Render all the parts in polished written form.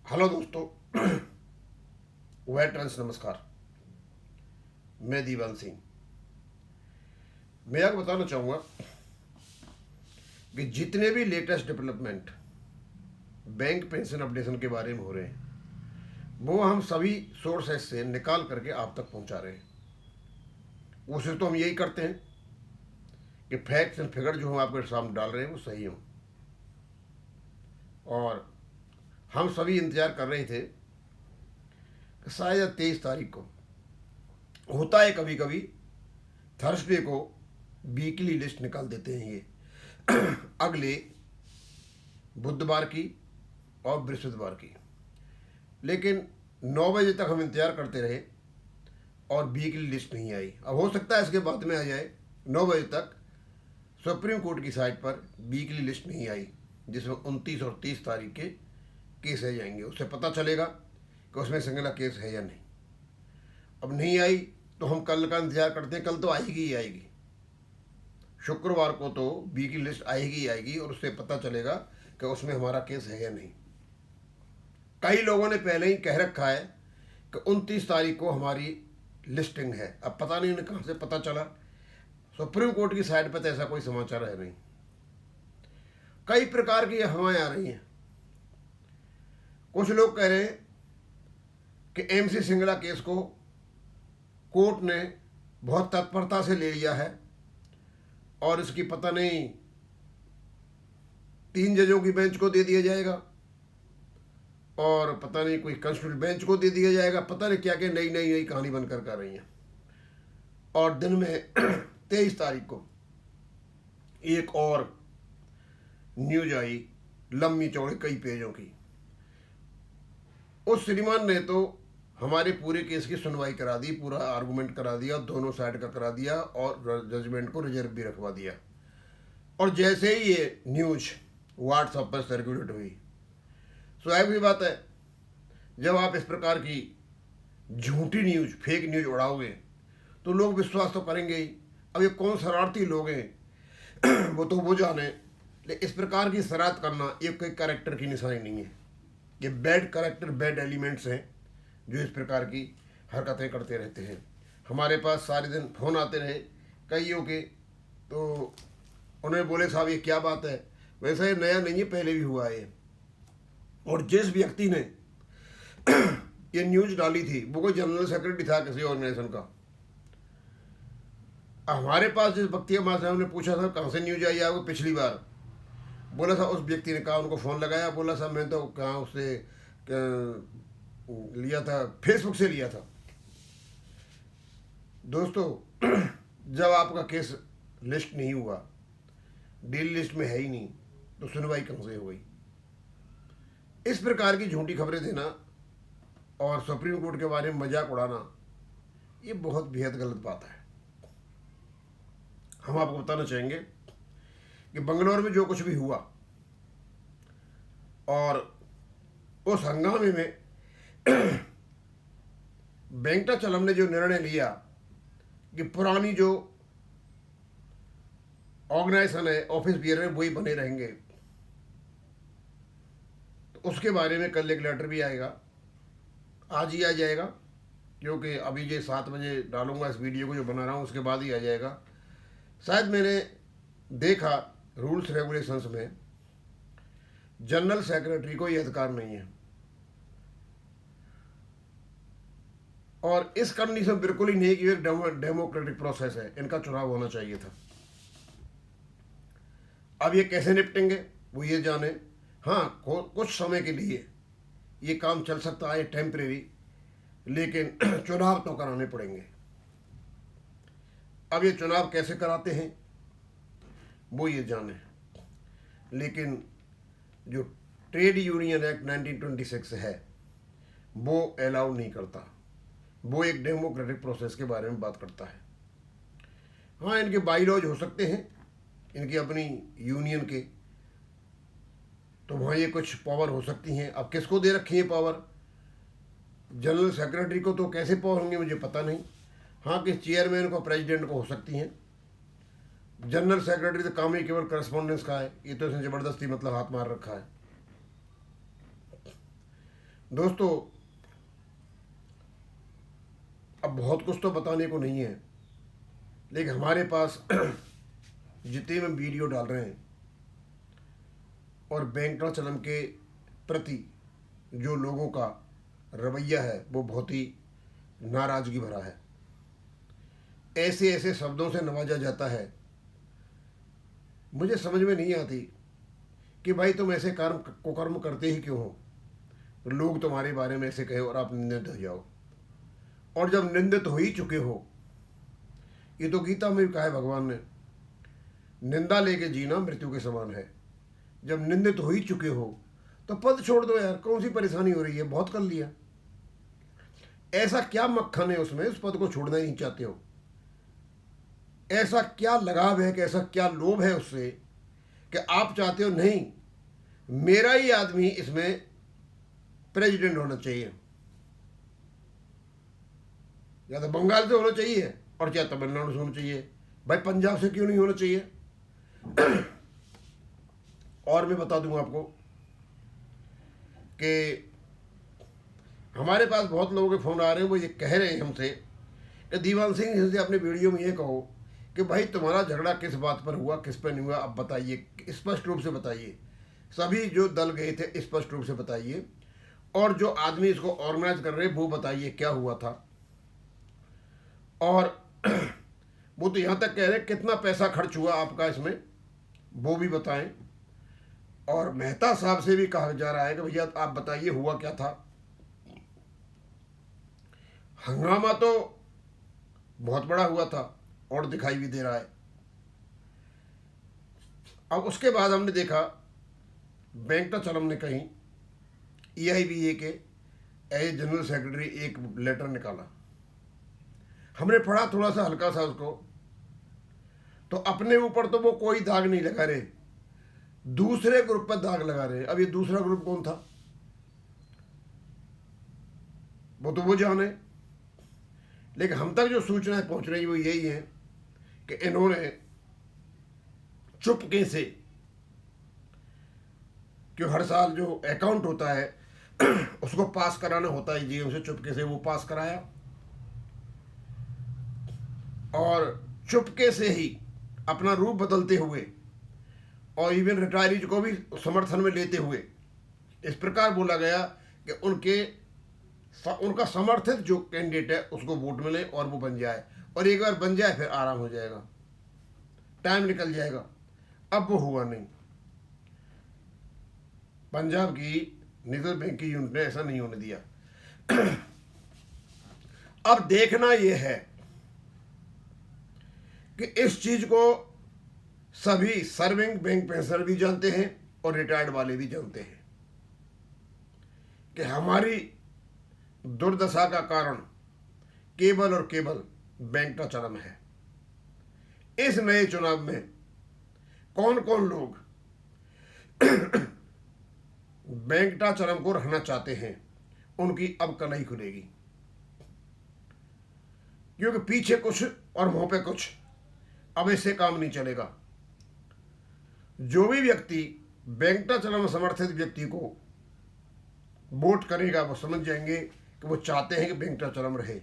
Hello दोस्तों। Veterans नमस्कार। मैं दीवान सिंह। मैं आपको बताना चाहूँगा कि जितने भी latest development bank pension updation के बारे में हो रहे हैं वो हम सभी सोर्सेस से निकाल करके आप तक पहुंचा रहे हैं। कोशिश तो हम यही करते हैं कि फैक्ट्स एंड फिगर जो हम आपके सामने डाल रहे हैं वो सही हों। और हम सभी इंतज़ार कर रहे थे कि शायद 23 तारीख को होता है, कभी कभी थर्सडे को वीकली लिस्ट निकाल देते हैं ये अगले बुधवार की और बृहस्पतिवार की। लेकिन 9 बजे तक हम इंतज़ार करते रहे और वीकली लिस्ट नहीं आई। अब हो सकता है इसके बाद में आ जाए। 9 बजे तक सुप्रीम कोर्ट की साइट पर वीकली लिस्ट नहीं आई, जिसमें 29 और 30 तारीख के केस है जाएंगे। उससे पता चलेगा कि उसमें सिंगला केस है या नहीं। अब नहीं आई तो हम कल का इंतज़ार करते हैं। कल तो आएगी ही आएगी, शुक्रवार को तो वीकली लिस्ट आएगी ही आएगी और उससे पता चलेगा कि उसमें हमारा केस है या नहीं। कई लोगों ने पहले ही कह रखा है कि 29 तारीख को हमारी लिस्टिंग है। अब पता नहीं उन्हें कहाँ से पता चला। सुप्रीम कोर्ट की साइट पर तो ऐसा कोई समाचार है नहीं। कई प्रकार की हवाएं आ रही हैं। कुछ लोग कह रहे हैं कि एमसी सिंगला केस को कोर्ट ने बहुत तत्परता से ले लिया है और इसकी पता नहीं 3 जजों की बेंच को दे दिया जाएगा और पता नहीं कोई कॉन्स्टिट्यूशनल बेंच को दे दिया जाएगा। पता नहीं क्या क्या नई नई नई कहानी बनकर कर रही हैं। और दिन में 23 तारीख को एक और न्यूज आई, लंबी चौड़ी कई पेजों की। उस श्रीमान ने तो हमारे पूरे केस की सुनवाई करा दी, पूरा आर्गूमेंट करा दिया, दोनों साइड का करा दिया और जजमेंट को रिजर्व भी रखवा दिया। और जैसे ही ये न्यूज व्हाट्सएप पर सर्कुलेट हुई, स्वाभाविक सी बात है, जब आप इस प्रकार की झूठी न्यूज, फेक न्यूज उड़ाओगे तो लोग विश्वास तो करेंगे ही। अब ये कौन शरारती लोग हैं वो तो वो जाने। लेकिन इस प्रकार की शरारत करना ये कोई कैरेक्टर की निशानी नहीं है। ये बैड कैरेक्टर, बैड एलिमेंट्स हैं जो इस प्रकार की हरकतें करते रहते हैं। हमारे पास सारे दिन फ़ोन आते रहे कईयों के, तो उन्हें बोले साहब ये क्या बात है। वैसा ये नया नहीं है, पहले भी हुआ है। और जिस व्यक्ति ने ये न्यूज डाली थी वो कोई जनरल सेक्रेटरी था किसी ऑर्गेनाइजेशन का। हमारे पास जिस व्यक्ति हमारे साहब ने पूछा था कहाँ से न्यूज आई आपको पिछली बार, बोला था, उस व्यक्ति ने कहा, उनको फ़ोन लगाया, बोला साहब मैं तो कहाँ उससे लिया था, फेसबुक से लिया था। दोस्तों जब आपका केस लिस्ट नहीं हुआ, डील लिस्ट में है ही नहीं, तो सुनवाई कहाँ से हो गई। इस प्रकार की झूठी खबरें देना और सुप्रीम कोर्ट के बारे में मजाक उड़ाना ये बहुत बेहद गलत बात है। हम आपको बताना चाहेंगे कि बंगलौर में जो कुछ भी हुआ और उस हंगामे में वेंकटाचलम ने जो निर्णय लिया कि पुरानी जो ऑर्गेनाइजेशन है, ऑफिस बियर है, वही बने रहेंगे, तो उसके बारे में कल एक लेटर भी आएगा। आज ही आ जाएगा, क्योंकि अभी ये 7 बजे डालूंगा इस वीडियो को जो बना रहा हूँ, उसके बाद ही आ जाएगा। शायद मैंने देखा रूल्स रेगुलेशंस में जनरल सेक्रेटरी को ये अधिकार नहीं है। और इस कंडीशन बिल्कुल ही नहीं कि एक डेमोक्रेटिक प्रोसेस है, इनका चुनाव होना चाहिए था। अब ये कैसे निपटेंगे वो ये जाने। हाँ, कुछ समय के लिए ये काम चल सकता है टेम्परेरी, लेकिन चुनाव तो कराने पड़ेंगे। अब ये चुनाव कैसे कराते हैं वो ये जाने। लेकिन जो ट्रेड यूनियन एक्ट 1926 है वो अलाउ नहीं करता। वो एक डेमोक्रेटिक प्रोसेस के बारे में बात करता है। हाँ, इनके बाईलॉज हो सकते हैं, इनकी अपनी यूनियन के, तो वहाँ ये कुछ पावर हो सकती हैं। अब किसको दे रखी है पावर? जनरल सेक्रेटरी को तो कैसे पावर होंगे मुझे पता नहीं। हाँ, कि चेयरमैन को, प्रेसिडेंट को हो सकती हैं। जनरल सेक्रेटरी तो काम ही केवल करस्पॉन्डेंस का है, ये तो इसने ज़बरदस्ती मतलब हाथ मार रखा है। दोस्तों, अब बहुत कुछ तो बताने को नहीं है, लेकिन हमारे पास जितने हम वीडियो डाल रहे हैं और वेंकटाचलम के प्रति जो लोगों का रवैया है वो बहुत ही नाराज़गी भरा है। ऐसे ऐसे शब्दों से नवाजा जाता है, मुझे समझ में नहीं आती कि भाई तुम ऐसे कर्म करते ही क्यों हो। लोग तुम्हारे बारे में ऐसे कहे और आप निंदित हो जाओ, और जब निंदित हो ही चुके हो, ये तो गीता में भी कहा है भगवान ने, निंदा लेके जीना मृत्यु के समान है। जब निंदित हो ही चुके हो तो पद छोड़ दो यार, कौन सी परेशानी हो रही है, बहुत कर लिया। ऐसा क्या मक्खन है उसमें, उस पद को छोड़ना ही नहीं चाहते हो। ऐसा क्या लगाव है, कि ऐसा क्या लोभ है उससे कि आप चाहते हो नहीं, मेरा ही आदमी इसमें प्रेसिडेंट होना चाहिए, या तो बंगाल से होना चाहिए और या तमिलनाडु से होना चाहिए। भाई पंजाब से क्यों नहीं होना चाहिए? और मैं बता दूं आपको कि हमारे पास बहुत लोगों के फ़ोन आ रहे हैं, वो ये कह रहे हैं हमसे कि दीवान सिंह से अपने वीडियो में ये कहो कि भाई तुम्हारा झगड़ा किस बात पर हुआ, किस पर नहीं हुआ, अब बताइए, स्पष्ट रूप से बताइए। सभी जो दल गए थे स्पष्ट रूप से बताइए, और जो आदमी इसको ऑर्गेनाइज कर रहे वो बताइए क्या हुआ था। और वो तो यहाँ तक कह रहे कितना पैसा खर्च हुआ आपका इसमें, वो भी बताएं। और मेहता साहब से भी कहा जा रहा है कि भैया आप बताइए हुआ क्या था। हंगामा तो बहुत बड़ा हुआ था और दिखाई भी दे रहा है। अब उसके बाद हमने देखा वेंकटाचलम ने कहीं EIBA के एज जनरल सेक्रेटरी एक लेटर निकाला। हमने पढ़ा थोड़ा सा हल्का सा उसको, तो अपने ऊपर तो वो कोई दाग नहीं लगा रहे, दूसरे ग्रुप पर दाग लगा रहे। अब ये दूसरा ग्रुप कौन था वो तो वो जाने, लेकिन हम तक जो सूचनाएं पहुंच रही वो यही है कि इन्होंने चुपके से, क्यों हर साल जो अकाउंट होता है उसको पास कराना होता है GM से, चुपके से वो पास कराया, और चुपके से ही अपना रूप बदलते हुए और इवन रिटायरीज को भी समर्थन में लेते हुए इस प्रकार बोला गया कि उनका समर्थित जो कैंडिडेट है उसको वोट मिले और वो बन जाए, और एक बार बन जाए फिर आराम हो जाएगा, टाइम निकल जाएगा। अब वो हुआ नहीं। पंजाब की रिजर्व बैंक की यूनिट ने ऐसा नहीं होने दिया। अब देखना यह है कि इस चीज को सभी सर्विंग बैंक पेंशनर भी जानते हैं और रिटायर्ड वाले भी जानते हैं कि हमारी दुर्दशा का कारण केवल और केवल वेंकटाचलम है। इस नए चुनाव में कौन कौन लोग वेंकटाचलम को रहना चाहते हैं उनकी अब कलई खुलेगी, क्योंकि पीछे कुछ और मुंह पे कुछ, अब इससे काम नहीं चलेगा। जो भी व्यक्ति वेंकटाचलम समर्थित व्यक्ति को वोट करेगा वो समझ जाएंगे कि वो चाहते हैं कि वेंकटाचलम रहे,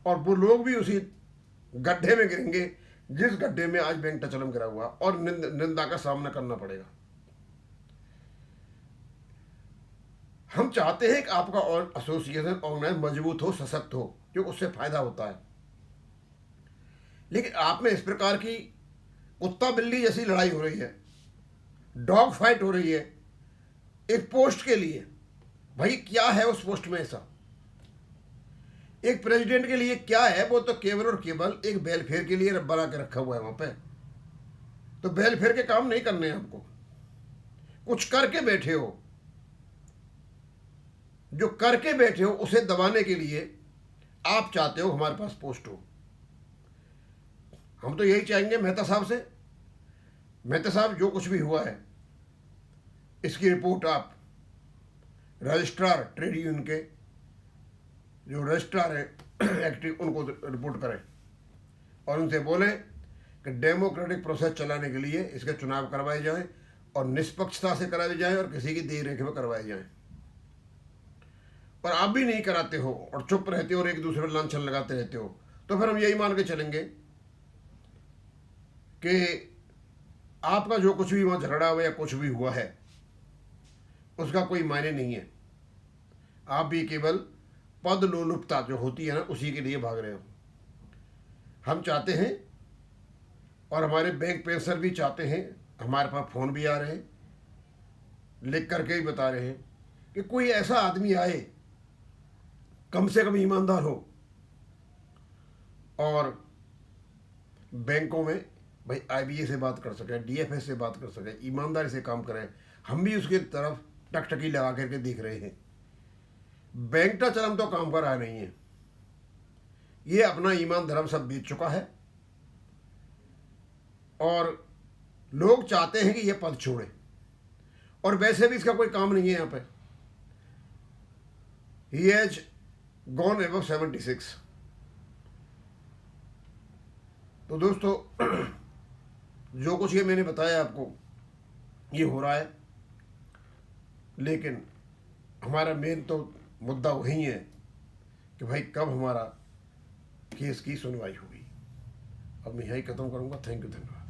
और वो लोग भी उसी गड्ढे में गिरेंगे जिस गड्ढे में आज वेंकटाचलम गिरा हुआ, और निंदा का सामना करना पड़ेगा। हम चाहते हैं कि आपका और एसोसिएशन ऑर्गेनाइज मजबूत हो, सशक्त हो, क्योंकि उससे फायदा होता है। लेकिन आप में इस प्रकार की कुत्ता बिल्ली जैसी लड़ाई हो रही है, डॉग फाइट हो रही है एक पोस्ट के लिए। भाई क्या है उस पोस्ट में ऐसा? एक प्रेसिडेंट के लिए क्या है? वो तो केवल और केवल एक वेलफेयर के लिए बना के रखा हुआ है वहां पे। तो वेलफेयर के काम नहीं करने हैं आपको, कुछ करके बैठे हो। जो करके बैठे हो उसे दबाने के लिए आप चाहते हो हमारे पास पोस्ट हो। हम तो यही चाहेंगे मेहता साहब से, मेहता साहब जो कुछ भी हुआ है इसकी रिपोर्ट आप रजिस्ट्रार ट्रेड यूनियन के जो रजिस्ट्रार है एक्टिव उनको रिपोर्ट करें, और उनसे बोलें कि डेमोक्रेटिक प्रोसेस चलाने के लिए इसके चुनाव करवाए जाएं और निष्पक्षता से कराए जाएं और किसी की देख रेख में करवाए जाएं। और आप भी नहीं कराते हो और चुप रहते हो और एक दूसरे पर लांछन लगाते रहते हो, तो फिर हम यही मान के चलेंगे कि आपका जो कुछ भी वहाँ झगड़ा हुआ या कुछ भी हुआ है उसका कोई मायने नहीं है। आप भी केवल पद लोलुपता जो होती है ना, उसी के लिए भाग रहे हो। हम चाहते हैं और हमारे बैंक पेंशनर भी चाहते हैं, हमारे पास फ़ोन भी आ रहे हैं, लिख करके ही बता रहे हैं कि कोई ऐसा आदमी आए, कम से कम ईमानदार हो, और बैंकों में भाई आईबीए से बात कर सके, डीएफएस से बात कर सके, ईमानदारी से काम करें। हम भी उसकी तरफ टकटकी लगा करके देख रहे हैं। बैंक का चरम तो काम कर रहा नहीं है, ये अपना ईमान धर्म सब बेच चुका है और लोग चाहते हैं कि ये पद छोड़े, और वैसे भी इसका कोई काम नहीं है यहाँ पे। He has gone above 76। तो दोस्तों, जो कुछ ये मैंने बताया आपको, ये हो रहा है, लेकिन हमारा मेन तो मुद्दा वही है कि भाई कब हमारा केस की सुनवाई होगी। अब मैं यही खत्म करूँगा। थैंक यू, धन्यवाद।